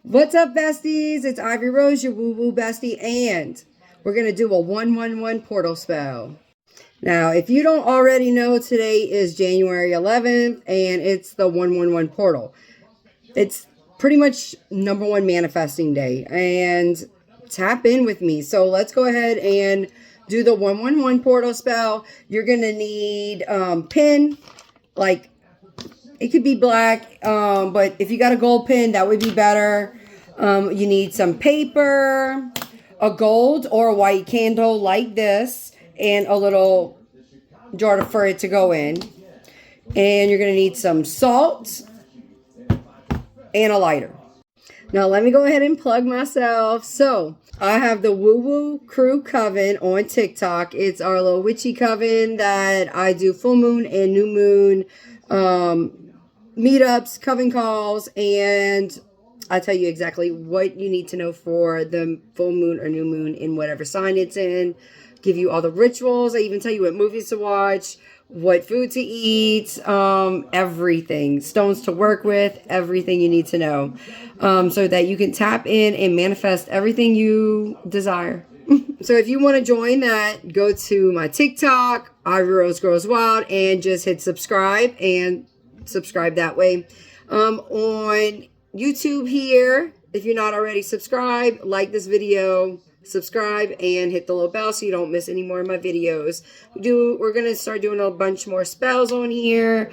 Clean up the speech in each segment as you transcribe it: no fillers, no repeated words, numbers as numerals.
What's up, besties? It's Ivory Rose, your woo-woo bestie, and we're going to do a 111 portal spell. Now, if you don't already know, today is January 11th, and it's the 111 portal. It's pretty much #1 manifesting day, and tap in with me. So let's go ahead and do the 111 portal spell. You're going to need pin, like it could be black, but if you got a gold pin, that would be better. You need some paper, a gold or a white candle like this, and a little jar for it to go in. And you're going to need some salt and a lighter. Now, let me go ahead and plug myself. So, I have the Woo Woo Crew Coven on TikTok. It's our little witchy coven that I do full moon and new moon meetups, coven calls, and I tell you exactly what you need to know for the full moon or new moon in whatever sign it's in. Give you all the rituals. I even tell you what movies to watch, what food to eat, everything. Stones to work with, everything you need to know. So that you can tap in and manifest everything you desire. So if you want to join that, go to my TikTok, Ivory Rose Grows Wild, and just hit subscribe and subscribe that way. On YouTube here, if you're not already subscribed, like this video, subscribe, and hit the little bell so you don't miss any more of my videos. We're going to start doing a bunch more spells on here,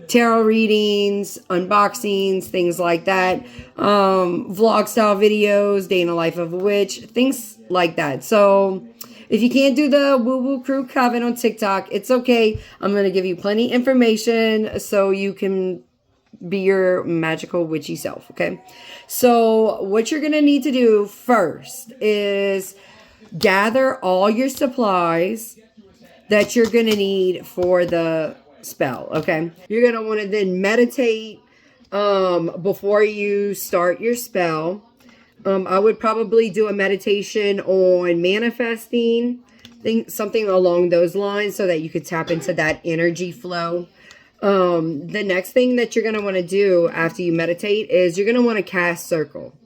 tarot readings, unboxings, things like that, vlog style videos, day in the life of a witch, things like that. So if you can't do the Woo Woo Crew Coven on TikTok, it's okay. I'm going to give you plenty of information so you can be your magical witchy self, okay? So what you're going to need to do first is gather all your supplies that you're going to need for the spell, okay? You're going to want to then meditate before you start your spell. I would probably do a meditation on manifesting, something along those lines so that you could tap into that energy flow. The next thing that you're going to want to do after you meditate is you're going to want to cast circle.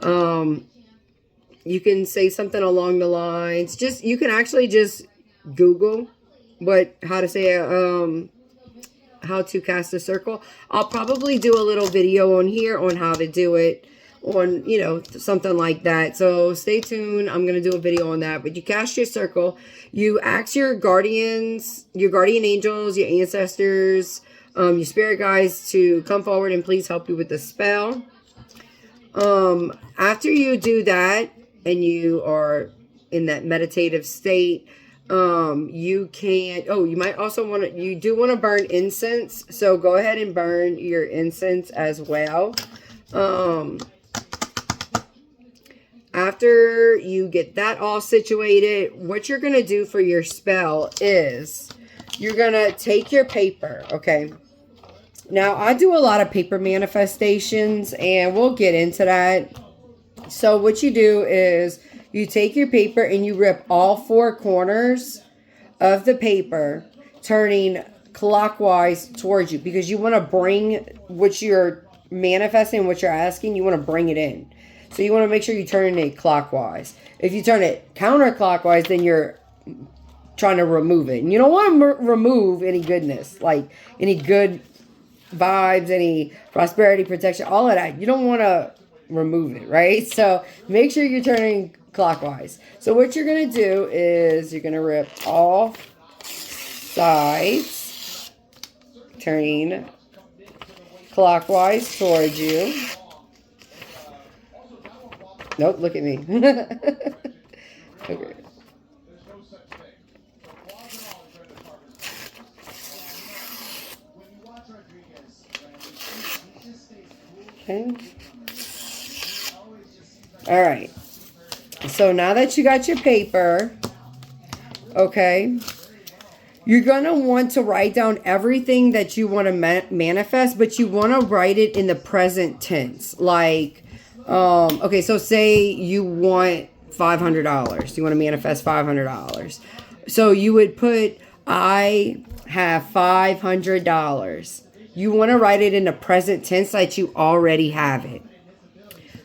You can say something along the lines. You can actually just Google how to say how to cast a circle. I'll probably do a little video on here on how to do it, on, something like that. So stay tuned. I'm going to do a video on that. But you cast your circle. You ask your guardians, your guardian angels, your ancestors, your spirit guides to come forward and please help you with the spell. After you do that and you are in that meditative state, you might also you do want to burn incense. So go ahead and burn your incense as well. After you get that all situated, what you're going to do for your spell is you're going to take your paper, okay? Now, I do a lot of paper manifestations, and we'll get into that. So what you do is you take your paper and you rip all 4 corners of the paper, turning clockwise towards you, because you want to bring what you're manifesting, what you're asking, you want to bring it in. So you want to make sure you turn it clockwise. If you turn it counterclockwise, then you're trying to remove it. And you don't want to remove any goodness, like any good vibes, any prosperity, protection, all of that. You don't want to remove it, right? So make sure you're turning clockwise. So what you're going to do is you're going to rip all sides, turning clockwise towards you. Nope, look at me. Okay. Okay. All right. So now that you got your paper, okay, you're going to want to write down everything that you want to manifest, but you want to write it in the present tense. Like, okay, so say you want $500. You want to manifest $500. So you would put, I have $500. You want to write it in the present tense like you already have it.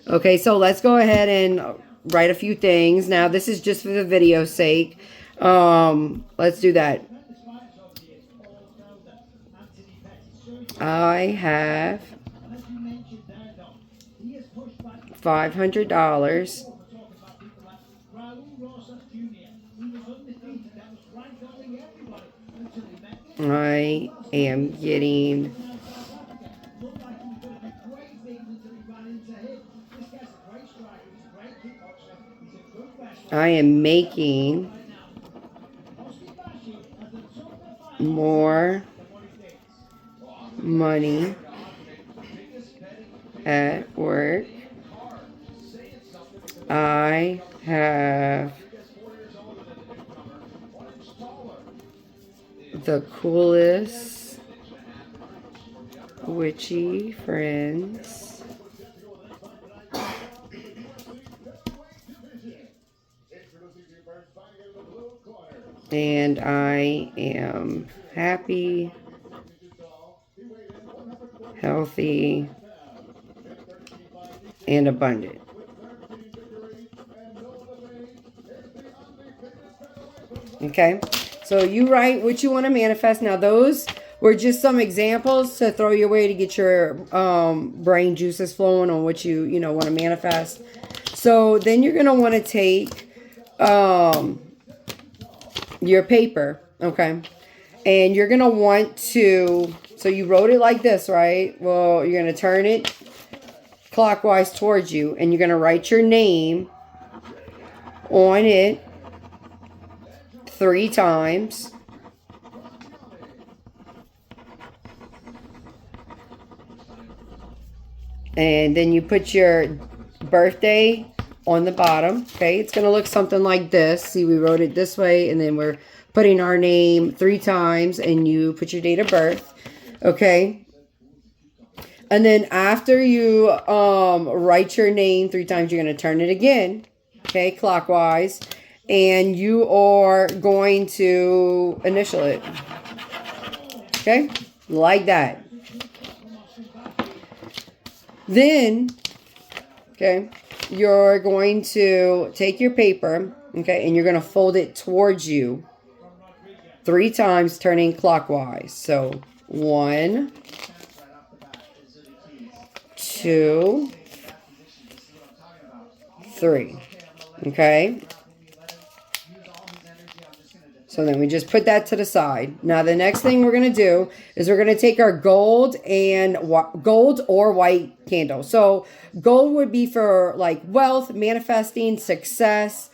Okay, so let's go ahead and write a few things. Now, this is just for the video's sake. Let's do that. I have $500. I am getting making more money at work. I have the coolest witchy friends. And I am happy, healthy, and abundant. Okay, so you write what you want to manifest. Now, those were just some examples to throw your way to get your brain juices flowing on what you want to manifest. So then you're going to want to take your paper, okay, and you're going to want to, so you wrote it like this, right? Well, you're going to turn it clockwise towards you, and you're going to write your name on it 3 times. And then you put your birthday on the bottom. Okay, it's going to look something like this. See, we wrote it this way, and then we're putting our name 3 times, and you put your date of birth. Okay. And then after you write your name 3 times, you're going to turn it again. Okay, clockwise. And you are going to initial it. Okay, like that. Then, okay, you're going to take your paper, okay, and you're going to fold it towards you 3 times, turning clockwise. So 1, 2, 3. Okay. So then we just put that to the side. Now the next thing we're going to do is we're going to take our gold or white candle. So gold would be for like wealth, manifesting, success.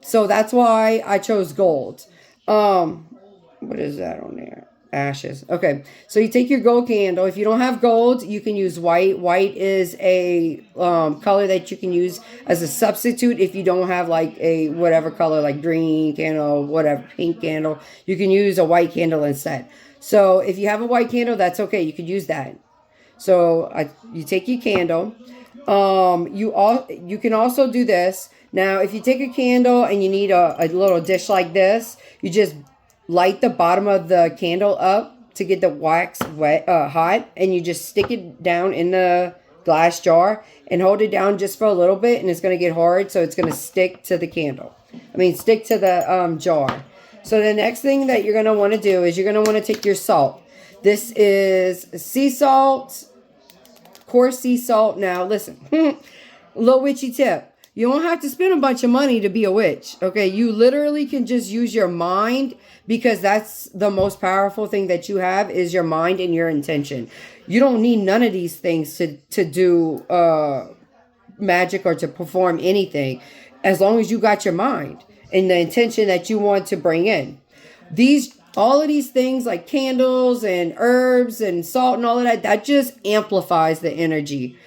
So that's why I chose gold. What is that on there? Ashes. Okay. So you take your gold candle. If you don't have gold, you can use white. White is a color that you can use as a substitute if you don't have like a whatever color, like green candle, whatever, pink candle. You can use a white candle instead. So if you have a white candle, that's okay. You could use that. So you take your candle. You can also do this. Now, if you take a candle and you need a little dish like this, you just light the bottom of the candle up to get the wax hot, and you just stick it down in the glass jar and hold it down just for a little bit, and it's going to get hard, so it's going to stick to the candle. Stick to the jar. So the next thing that you're going to want to do is you're going to want to take your salt. This is sea salt, coarse sea salt. Now, listen, little witchy tip. You don't have to spend a bunch of money to be a witch, okay? You literally can just use your mind, because that's the most powerful thing that you have is your mind and your intention. You don't need none of these things to do magic or to perform anything, as long as you got your mind and the intention that you want to bring in. All of these things like candles and herbs and salt and all of that, that just amplifies the energy.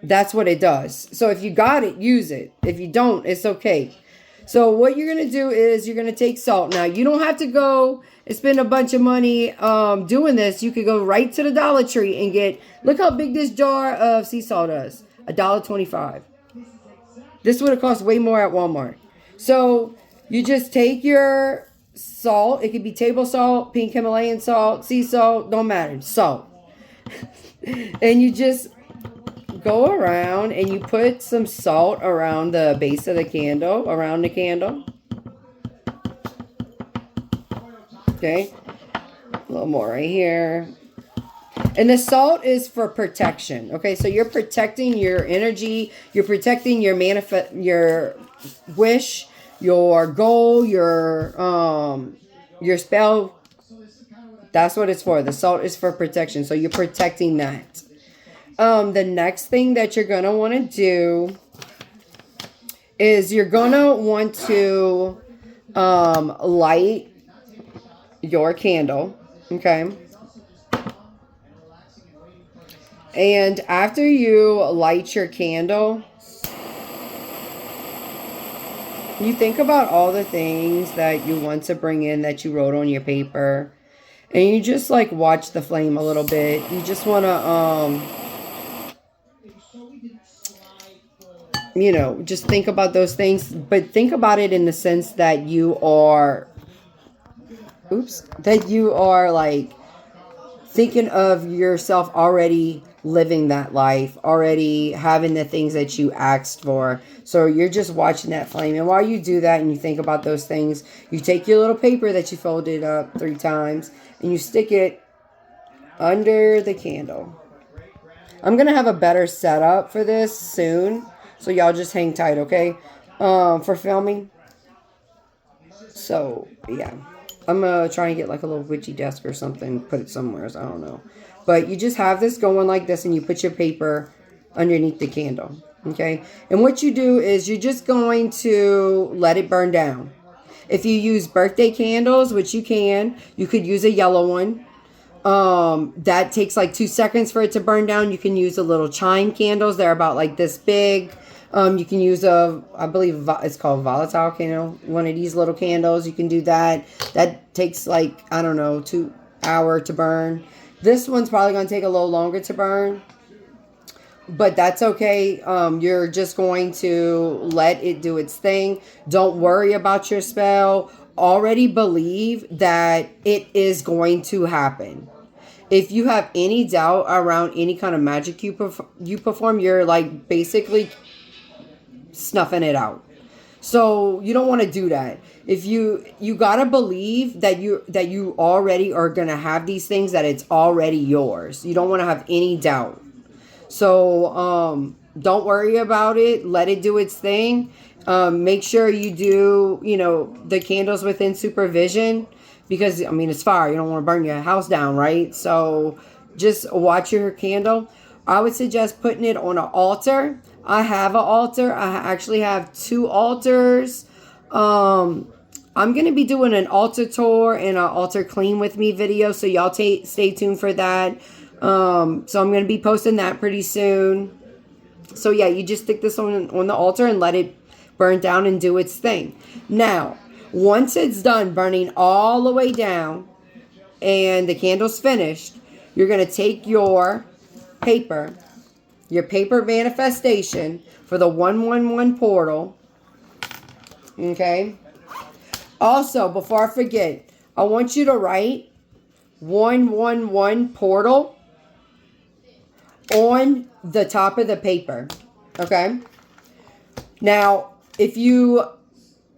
That's what it does. So if you got it, use it. If you don't, it's okay. So what you're going to do is you're going to take salt. Now, you don't have to go and spend a bunch of money doing this. You could go right to the Dollar Tree and get, look how big this jar of sea salt is. $1.25. This would have cost way more at Walmart. So you just take your salt. It could be table salt, pink Himalayan salt, sea salt, don't matter. Salt. And you just go around and you put some salt around the base of the candle, around the candle. Okay, a little more right here. And the salt is for protection. Okay, so you're protecting your energy, you're protecting your your wish, your goal, your spell. That's what it's for. The salt is for protection. So you're protecting that. The next thing that you're gonna want to do is you're gonna want to light your candle. Okay. And after you light your candle, you think about all the things that you want to bring in that you wrote on your paper. And you just like watch the flame a little bit. You just want to, you know, just think about those things. But think about it in the sense that you are, that you are like thinking of yourself already living that life, already having the things that you asked for. So you're just watching that flame. And while you do that and you think about those things, you take your little paper that you folded up 3 times and you stick it under the candle. I'm going to have a better setup for this soon. So y'all just hang tight, okay? For filming. So, yeah. I'm going to try and get like a little witchy desk or something. Put it somewhere. I don't know. But you just have this going like this and you put your paper underneath the candle. Okay? And what you do is you're just going to let it burn down. If you use birthday candles, which you could use a yellow one. That takes like 2 seconds for it to burn down. You can use a little chime candles. They're about like this big. You can use I believe it's called volatile candle. One of these little candles. You can do that. That takes like, I don't know, 2 hours to burn. This one's probably going to take a little longer to burn. But that's okay. You're just going to let it do its thing. Don't worry about your spell. Already believe that it is going to happen. If you have any doubt around any kind of magic you perform, you're like basically snuffing it out. So you don't want to do that. If you got to believe that you already are going to have these things, that it's already yours. You don't want to have any doubt. So don't worry about it. Let it do its thing. Make sure you do, the candles within supervision, because, I mean, it's fire. You don't want to burn your house down, right? So just watch your candle. I would suggest putting it on an altar. I have an altar. I actually have 2 altars. I'm going to be doing an altar tour and an altar clean with me video. So y'all stay tuned for that. So I'm going to be posting that pretty soon. So yeah, you just stick this on the altar and let it burn down and do its thing. Now, once it's done burning all the way down and the candle's finished, you're going to take your paper manifestation for the 111 portal. Okay. Also, before I forget, I want you to write 111 portal on the top of the paper. Okay. Now, if you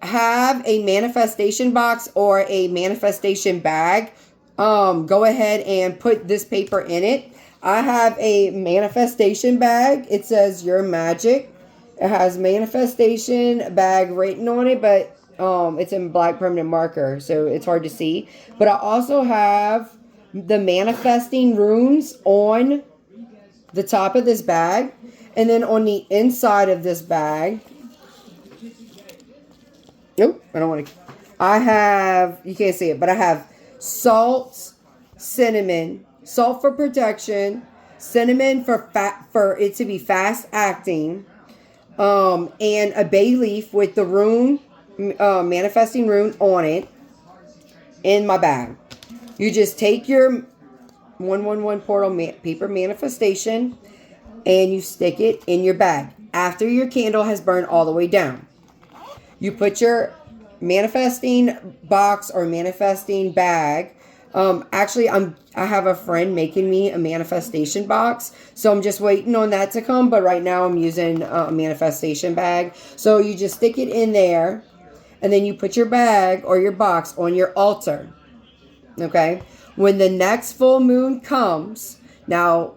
have a manifestation box or a manifestation bag, go ahead and put this paper in it. I have a manifestation bag. It says Your Magic. It has manifestation bag written on it, but it's in black permanent marker, so it's hard to see. But I also have the manifesting runes on the top of this bag. And then on the inside of this bag, nope, I don't want to. I have, you can't see it, but I have salt, cinnamon, salt for protection, cinnamon for it to be fast acting, and a bay leaf with the rune, manifesting rune on it in my bag. You just take your 111 portal paper manifestation and you stick it in your bag after your candle has burned all the way down. You put your manifesting box or manifesting bag Actually, I have a friend making me a manifestation box, so I'm just waiting on that to come. But right now, I'm using a manifestation bag. So you just stick it in there, and then you put your bag or your box on your altar. Okay. When the next full moon comes, now,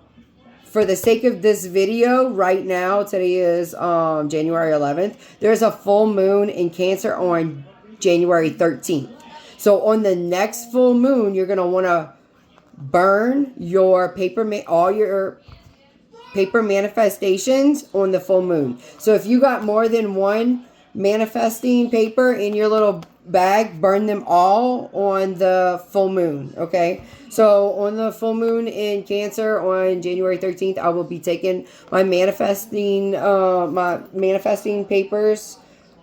for the sake of this video, right now, today is January 11th. There's a full moon in Cancer on January 13th. So on the next full moon, you're gonna want to burn your all your paper manifestations on the full moon. So if you got more than one manifesting paper in your little bag, burn them all on the full moon. Okay. So on the full moon in Cancer on January 13th, I will be taking my manifesting papers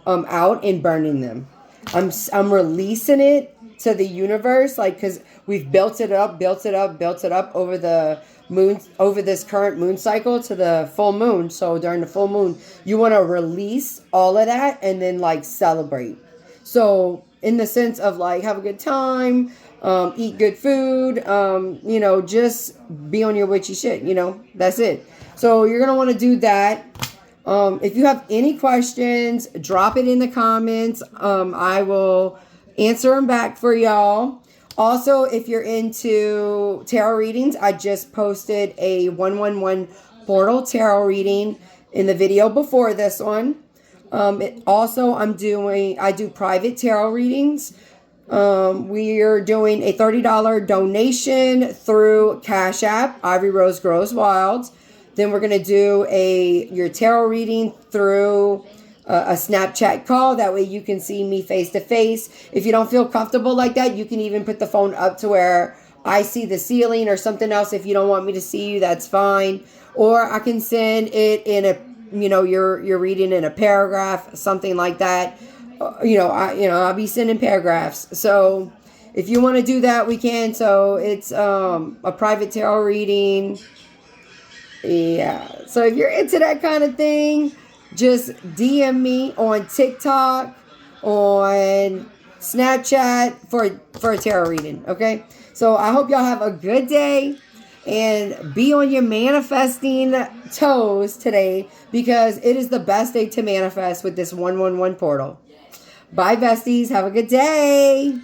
out and burning them. I'm releasing it to the universe, like, because we've built it up over the moon, over this current moon cycle to the full moon. So during the full moon, you want to release all of that and then like celebrate. So in the sense of like have a good time, eat good food, just be on your witchy shit. That's it. So you're gonna want to do that. If you have any questions, drop it in the comments. I will answer them back for y'all. Also, if you're into tarot readings, I just posted a 111 portal tarot reading in the video before this one. I do private tarot readings. We are doing a $30 donation through Cash App, Ivory Rose Grows Wild. Then we're going to do your tarot reading through a Snapchat call. That way you can see me face to face. If you don't feel comfortable like that, you can even put the phone up to where I see the ceiling or something else. If you don't want me to see you, that's fine. Or I can send it in you're reading in a paragraph, something like that. I'll be sending paragraphs. So if you want to do that, we can. So it's a private tarot reading. Yeah. So if you're into that kind of thing, just DM me on TikTok, on Snapchat for a tarot reading. Okay. So I hope y'all have a good day and be on your manifesting toes today, because it is the best day to manifest with this 111 portal. Bye, besties. Have a good day.